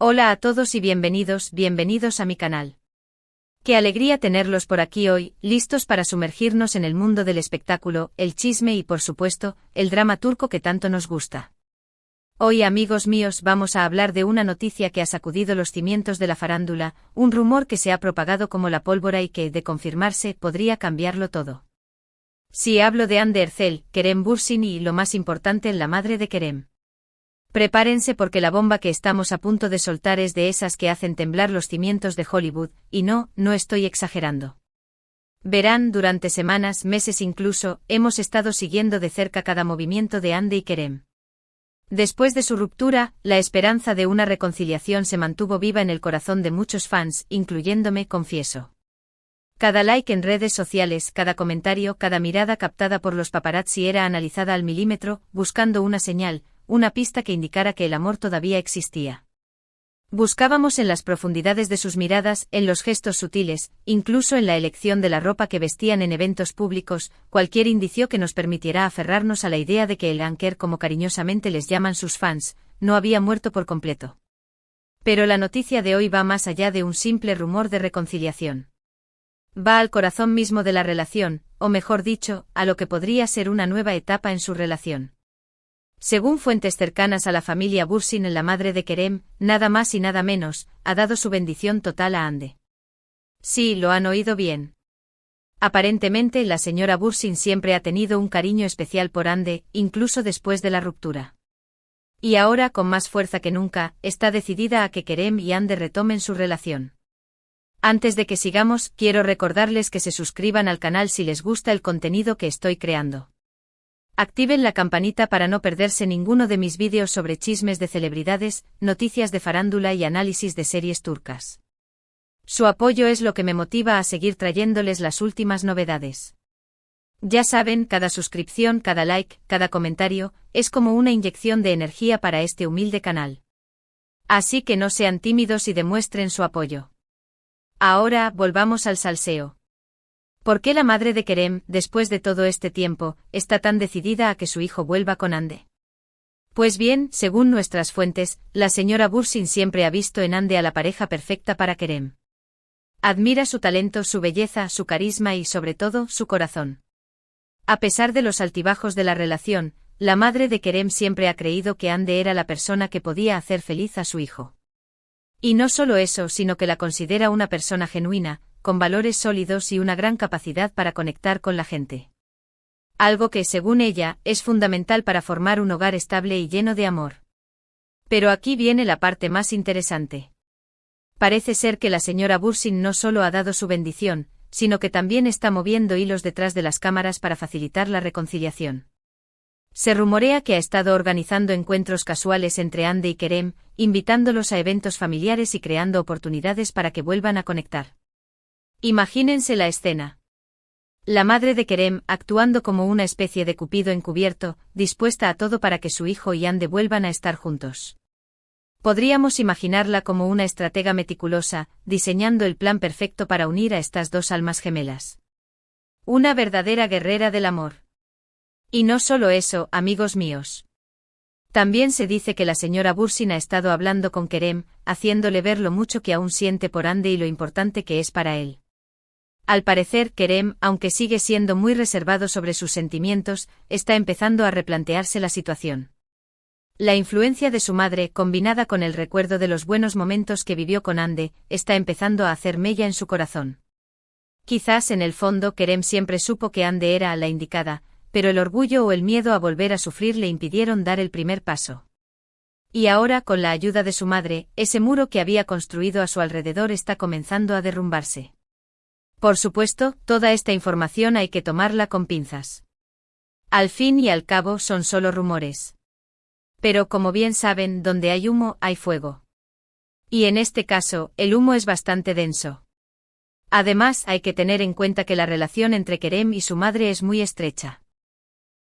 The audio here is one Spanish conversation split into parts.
Hola a todos y bienvenidos a mi canal. Qué alegría tenerlos por aquí hoy, listos para sumergirnos en el mundo del espectáculo, el chisme y por supuesto, el drama turco que tanto nos gusta. Hoy, amigos míos, vamos a hablar de una noticia que ha sacudido los cimientos de la farándula, un rumor que se ha propagado como la pólvora y que, de confirmarse, podría cambiarlo todo. Sí, hablo de Hande Erçel, Kerem Bürsin y, lo más importante, la madre de Kerem. Prepárense porque la bomba que estamos a punto de soltar es de esas que hacen temblar los cimientos de Hollywood, y no estoy exagerando. Verán, durante semanas, meses incluso, hemos estado siguiendo de cerca cada movimiento de Hande y Kerem. Después de su ruptura, la esperanza de una reconciliación se mantuvo viva en el corazón de muchos fans, incluyéndome, confieso. Cada like en redes sociales, cada comentario, cada mirada captada por los paparazzi era analizada al milímetro, buscando una señal, una pista que indicara que el amor todavía existía. Buscábamos en las profundidades de sus miradas, en los gestos sutiles, incluso en la elección de la ropa que vestían en eventos públicos, cualquier indicio que nos permitiera aferrarnos a la idea de que el Anker, como cariñosamente les llaman sus fans, no había muerto por completo. Pero la noticia de hoy va más allá de un simple rumor de reconciliación. Va al corazón mismo de la relación, o mejor dicho, a lo que podría ser una nueva etapa en su relación. Según fuentes cercanas a la familia Bürsin, la madre de Kerem, nada más y nada menos, ha dado su bendición total a Hande. Sí, lo han oído bien. Aparentemente la señora Bürsin siempre ha tenido un cariño especial por Hande, incluso después de la ruptura. Y ahora, con más fuerza que nunca, está decidida a que Kerem y Hande retomen su relación. Antes de que sigamos, quiero recordarles que se suscriban al canal si les gusta el contenido que estoy creando. Activen la campanita para no perderse ninguno de mis vídeos sobre chismes de celebridades, noticias de farándula y análisis de series turcas. Su apoyo es lo que me motiva a seguir trayéndoles las últimas novedades. Ya saben, cada suscripción, cada like, cada comentario, es como una inyección de energía para este humilde canal. Así que no sean tímidos y demuestren su apoyo. Ahora, volvamos al salseo. ¿Por qué la madre de Kerem, después de todo este tiempo, está tan decidida a que su hijo vuelva con Hande? Pues bien, según nuestras fuentes, la señora Bürsin siempre ha visto en Hande a la pareja perfecta para Kerem. Admira su talento, su belleza, su carisma y, sobre todo, su corazón. A pesar de los altibajos de la relación, la madre de Kerem siempre ha creído que Hande era la persona que podía hacer feliz a su hijo. Y no solo eso, sino que la considera una persona genuina, con valores sólidos y una gran capacidad para conectar con la gente. Algo que, según ella, es fundamental para formar un hogar estable y lleno de amor. Pero aquí viene la parte más interesante. Parece ser que la señora Bürsin no solo ha dado su bendición, sino que también está moviendo hilos detrás de las cámaras para facilitar la reconciliación. Se rumorea que ha estado organizando encuentros casuales entre Hande y Kerem, invitándolos a eventos familiares y creando oportunidades para que vuelvan a conectar. Imagínense la escena. La madre de Kerem, actuando como una especie de Cupido encubierto, dispuesta a todo para que su hijo y Hande vuelvan a estar juntos. Podríamos imaginarla como una estratega meticulosa, diseñando el plan perfecto para unir a estas dos almas gemelas. Una verdadera guerrera del amor. Y no solo eso, amigos míos. También se dice que la señora Bürsin ha estado hablando con Kerem, haciéndole ver lo mucho que aún siente por Hande y lo importante que es para él. Al parecer, Kerem, aunque sigue siendo muy reservado sobre sus sentimientos, está empezando a replantearse la situación. La influencia de su madre, combinada con el recuerdo de los buenos momentos que vivió con Hande, está empezando a hacer mella en su corazón. Quizás en el fondo Kerem siempre supo que Hande era la indicada, pero el orgullo o el miedo a volver a sufrir le impidieron dar el primer paso. Y ahora, con la ayuda de su madre, ese muro que había construido a su alrededor está comenzando a derrumbarse. Por supuesto, toda esta información hay que tomarla con pinzas. Al fin y al cabo son solo rumores. Pero como bien saben, donde hay humo, hay fuego. Y en este caso, el humo es bastante denso. Además, hay que tener en cuenta que la relación entre Kerem y su madre es muy estrecha.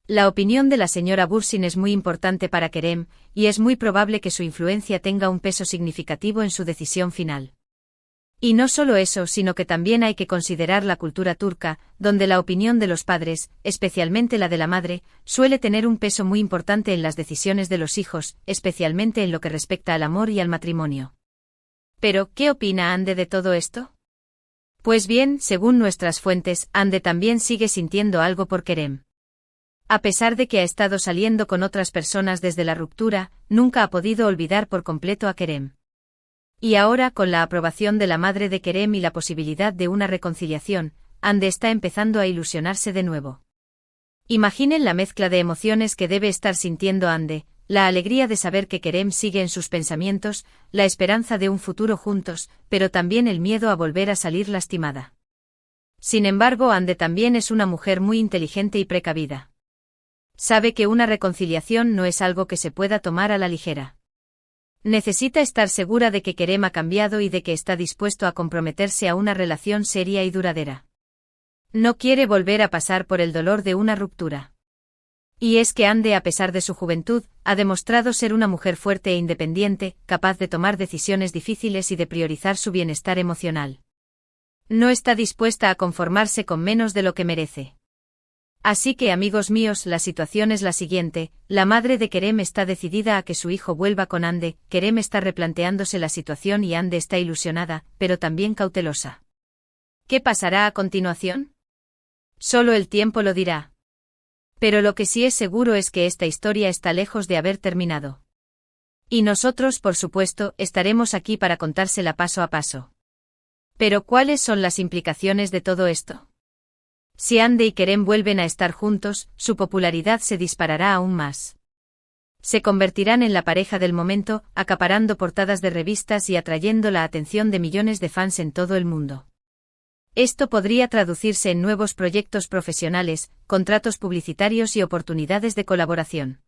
La opinión de la señora Bürsin es muy importante para Kerem, y es muy probable que su influencia tenga un peso significativo en su decisión final. Y no solo eso, sino que también hay que considerar la cultura turca, donde la opinión de los padres, especialmente la de la madre, suele tener un peso muy importante en las decisiones de los hijos, especialmente en lo que respecta al amor y al matrimonio. Pero, ¿qué opina Ande de todo esto? Pues bien, según nuestras fuentes, Ande también sigue sintiendo algo por Kerem. A pesar de que ha estado saliendo con otras personas desde la ruptura, nunca ha podido olvidar por completo a Kerem. Y ahora, con la aprobación de la madre de Kerem y la posibilidad de una reconciliación, Ande está empezando a ilusionarse de nuevo. Imaginen la mezcla de emociones que debe estar sintiendo Ande, la alegría de saber que Kerem sigue en sus pensamientos, la esperanza de un futuro juntos, pero también el miedo a volver a salir lastimada. Sin embargo, Ande también es una mujer muy inteligente y precavida. Sabe que una reconciliación no es algo que se pueda tomar a la ligera. Necesita estar segura de que Kerem ha cambiado y de que está dispuesto a comprometerse a una relación seria y duradera. No quiere volver a pasar por el dolor de una ruptura. Y es que Ande, a pesar de su juventud, ha demostrado ser una mujer fuerte e independiente, capaz de tomar decisiones difíciles y de priorizar su bienestar emocional. No está dispuesta a conformarse con menos de lo que merece. Así que, amigos míos, la situación es la siguiente: la madre de Kerem está decidida a que su hijo vuelva con Ande, Kerem está replanteándose la situación y Ande está ilusionada, pero también cautelosa. ¿Qué pasará a continuación? Solo el tiempo lo dirá. Pero lo que sí es seguro es que esta historia está lejos de haber terminado. Y nosotros, por supuesto, estaremos aquí para contársela paso a paso. Pero ¿cuáles son las implicaciones de todo esto? Si Ande y Kerem vuelven a estar juntos, su popularidad se disparará aún más. Se convertirán en la pareja del momento, acaparando portadas de revistas y atrayendo la atención de millones de fans en todo el mundo. Esto podría traducirse en nuevos proyectos profesionales, contratos publicitarios y oportunidades de colaboración.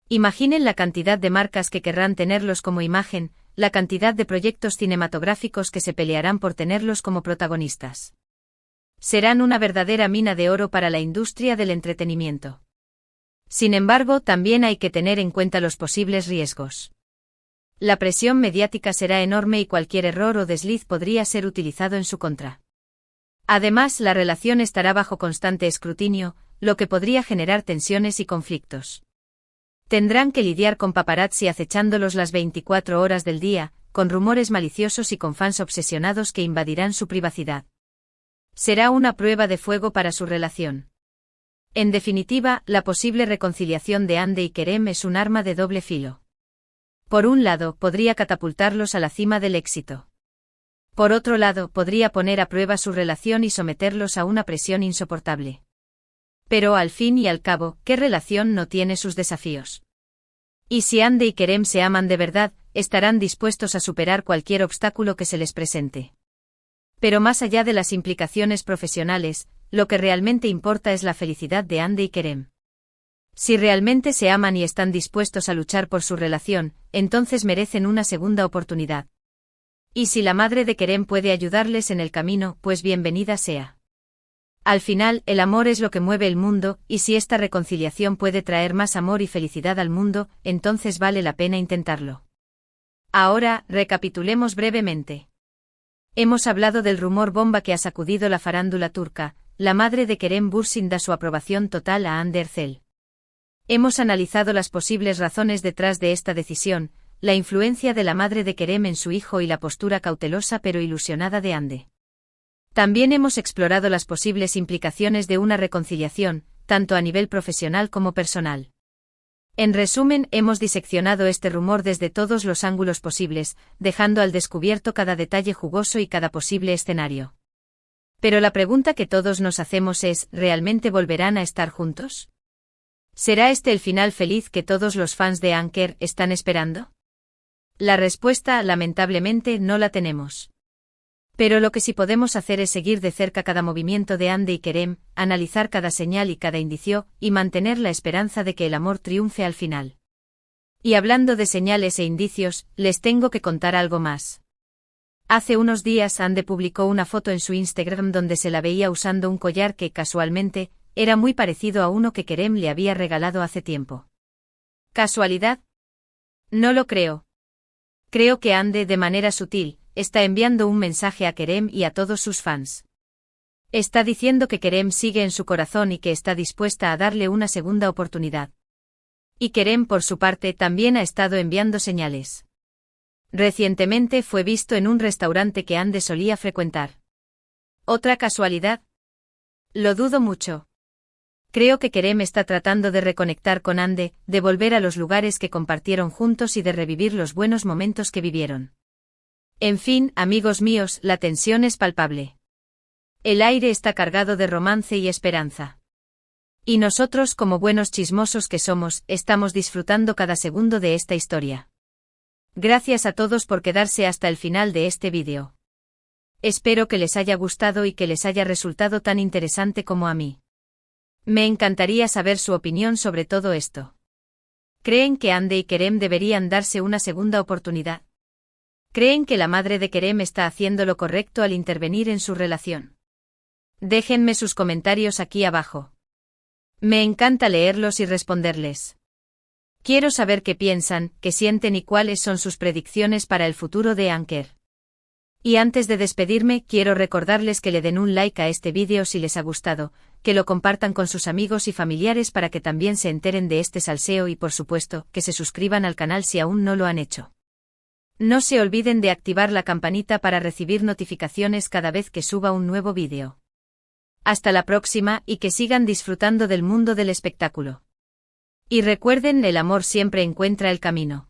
Imaginen la cantidad de marcas que querrán tenerlos como imagen, la cantidad de proyectos cinematográficos que se pelearán por tenerlos como protagonistas. Serán una verdadera mina de oro para la industria del entretenimiento. Sin embargo, también hay que tener en cuenta los posibles riesgos. La presión mediática será enorme y cualquier error o desliz podría ser utilizado en su contra. Además, la relación estará bajo constante escrutinio, lo que podría generar tensiones y conflictos. Tendrán que lidiar con paparazzi acechándolos las 24 horas del día, con rumores maliciosos y con fans obsesionados que invadirán su privacidad. Será una prueba de fuego para su relación. En definitiva, la posible reconciliación de Ande y Kerem es un arma de doble filo. Por un lado, podría catapultarlos a la cima del éxito. Por otro lado, podría poner a prueba su relación y someterlos a una presión insoportable. Pero al fin y al cabo, ¿qué relación no tiene sus desafíos? Y si Ande y Kerem se aman de verdad, estarán dispuestos a superar cualquier obstáculo que se les presente. Pero más allá de las implicaciones profesionales, lo que realmente importa es la felicidad de Ande y Kerem. Si realmente se aman y están dispuestos a luchar por su relación, entonces merecen una segunda oportunidad. Y si la madre de Kerem puede ayudarles en el camino, pues bienvenida sea. Al final, el amor es lo que mueve el mundo, y si esta reconciliación puede traer más amor y felicidad al mundo, entonces vale la pena intentarlo. Ahora, recapitulemos brevemente. Hemos hablado del rumor bomba que ha sacudido la farándula turca: la madre de Kerem Bürsin da su aprobación total a Hande Erçel. Hemos analizado las posibles razones detrás de esta decisión, la influencia de la madre de Kerem en su hijo y la postura cautelosa pero ilusionada de Hande. También hemos explorado las posibles implicaciones de una reconciliación, tanto a nivel profesional como personal. En resumen, hemos diseccionado este rumor desde todos los ángulos posibles, dejando al descubierto cada detalle jugoso y cada posible escenario. Pero la pregunta que todos nos hacemos es: ¿realmente volverán a estar juntos? ¿Será este el final feliz que todos los fans de Anker están esperando? La respuesta, lamentablemente, no la tenemos. Pero lo que sí podemos hacer es seguir de cerca cada movimiento de Hande y Kerem, analizar cada señal y cada indicio, y mantener la esperanza de que el amor triunfe al final. Y hablando de señales e indicios, les tengo que contar algo más. Hace unos días Hande publicó una foto en su Instagram donde se la veía usando un collar que, casualmente, era muy parecido a uno que Kerem le había regalado hace tiempo. ¿Casualidad? No lo creo. Creo que Hande, de manera sutil, está enviando un mensaje a Kerem y a todos sus fans. Está diciendo que Kerem sigue en su corazón y que está dispuesta a darle una segunda oportunidad. Y Kerem, por su parte, también ha estado enviando señales. Recientemente fue visto en un restaurante que Ande solía frecuentar. ¿Otra casualidad? Lo dudo mucho. Creo que Kerem está tratando de reconectar con Ande, de volver a los lugares que compartieron juntos y de revivir los buenos momentos que vivieron. En fin, amigos míos, la tensión es palpable. El aire está cargado de romance y esperanza. Y nosotros, como buenos chismosos que somos, estamos disfrutando cada segundo de esta historia. Gracias a todos por quedarse hasta el final de este vídeo. Espero que les haya gustado y que les haya resultado tan interesante como a mí. Me encantaría saber su opinión sobre todo esto. ¿Creen que Ande y Kerem deberían darse una segunda oportunidad? ¿Creen que la madre de Kerem está haciendo lo correcto al intervenir en su relación? Déjenme sus comentarios aquí abajo. Me encanta leerlos y responderles. Quiero saber qué piensan, qué sienten y cuáles son sus predicciones para el futuro de Anker. Y antes de despedirme, quiero recordarles que le den un like a este vídeo si les ha gustado, que lo compartan con sus amigos y familiares para que también se enteren de este salseo y por supuesto, que se suscriban al canal si aún no lo han hecho. No se olviden de activar la campanita para recibir notificaciones cada vez que suba un nuevo vídeo. Hasta la próxima y que sigan disfrutando del mundo del espectáculo. Y recuerden, el amor siempre encuentra el camino.